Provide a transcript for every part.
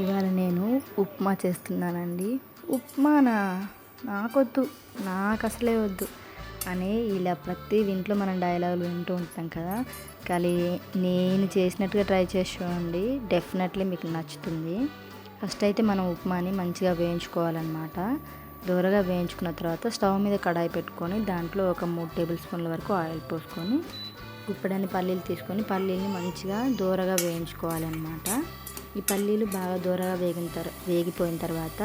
ఇవాళ నేను ఉప్మా చేస్తున్నానండి. ఉప్మానా? నాకొద్దు, నాకు అసలే వద్దు అని ఇలా ప్రతి ఇంట్లో మనం డైలాగులు వింటూ ఉంటాం కదా. కానీ నేను చేసినట్టుగా ట్రై చేసి చూడండి, డెఫినెట్లీ మీకు నచ్చుతుంది. ఫస్ట్ అయితే మనం ఉప్మాని మంచిగా వేయించుకోవాలన్నమాట. దూరగా వేయించుకున్న తర్వాత స్టవ్ మీద కడాయి పెట్టుకొని దాంట్లో ఒక 3 టేబుల్ స్పూన్ల వరకు ఆయిల్ పోసుకొని గుప్పెడన్ని పల్లీలు తీసుకొని పల్లీలని మంచిగా దూరగా వేయించుకోవాలన్నమాట. ఈ పల్లీలు బాగా దూరగా వేగిపోయిన తర్వాత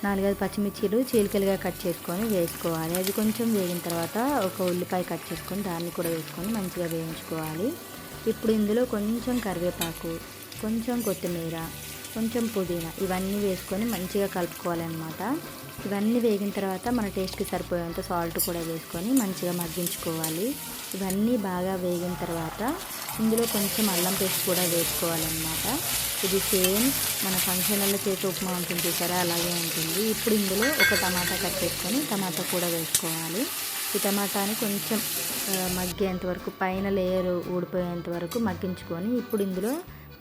4-5 పచ్చిమిర్చీలు చీలికలుగా కట్ చేసుకొని వేసుకోవాలి. అది కొంచెం వేగిన తర్వాత ఒక ఉల్లిపాయ కట్ చేసుకొని దాన్ని కూడా వేసుకొని మంచిగా వేయించుకోవాలి. ఇప్పుడు ఇందులో కొంచెం కరివేపాకు, కొంచెం కొత్తిమీర, కొంచెం పుదీనా ఇవన్నీ వేసుకొని మంచిగా కలుపుకోవాలన్నమాట. ఇవన్నీ వేగిన తర్వాత మన టేస్ట్కి సరిపోయేంత సాల్ట్ కూడా వేసుకొని మంచిగా మగ్గించుకోవాలి. ఇవన్నీ బాగా వేగిన తర్వాత ఇందులో కొంచెం అల్లం పేస్ట్ కూడా వేసుకోవాలన్నమాట. ఇది సేమ్ మన ఫంక్షన్లలో చేసే ఉప్మా ఉంటుంది చూసారా, అలాగే ఉంటుంది. ఇప్పుడు ఇందులో ఒక టమాటా కట్ చేసుకొని టమాటా కూడా వేసుకోవాలి. ఈ టమాటాని కొంచెం మగ్గేంత వరకు, పైన లేయర్ ఊడిపోయేంత వరకు మగ్గించుకొని ఇప్పుడు ఇందులో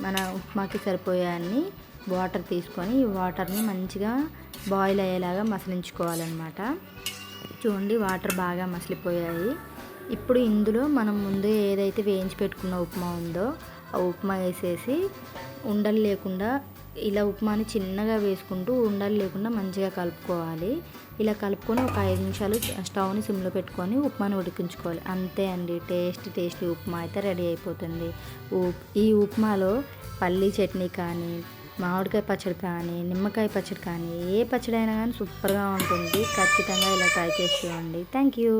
మన ఉప్మాకి సరిపోయే అన్ని వాటర్ తీసుకొని ఈ వాటర్ని మంచిగా బాయిల్ అయ్యేలాగా మసలించుకోవాలన్నమాట. చూడండి, వాటర్ బాగా మసిలిపోయాయి. ఇప్పుడు ఇందులో మనం ముందు ఏదైతే వేయించి పెట్టుకున్న ఉప్మా ఉందో ఆ ఉప్మా వేసేసి ఉండలు లేకుండా ఇలా ఉప్మాని చిన్నగా వేసుకుంటూ ఉండలు లేకుండా మంచిగా కలుపుకోవాలి. ఇలా కలుపుకొని ఒక 5 నిమిషాలు స్టవ్ని సిమ్లో పెట్టుకొని ఉప్మాని ఉడికించుకోవాలి. అంతే అండి, టేస్టీ ఉప్మా అయితే రెడీ అయిపోతుంది. ఈ ఉప్మాలో పల్లీ చట్నీ కానీ, మామిడికాయ పచ్చడి కానీ, నిమ్మకాయ పచ్చడి కానీ, ఏ పచ్చడి అయినా కానీ సూపర్గా ఉంటుంది. ఖచ్చితంగా ఇలా ట్రై చేసి చూడండి. Thank you.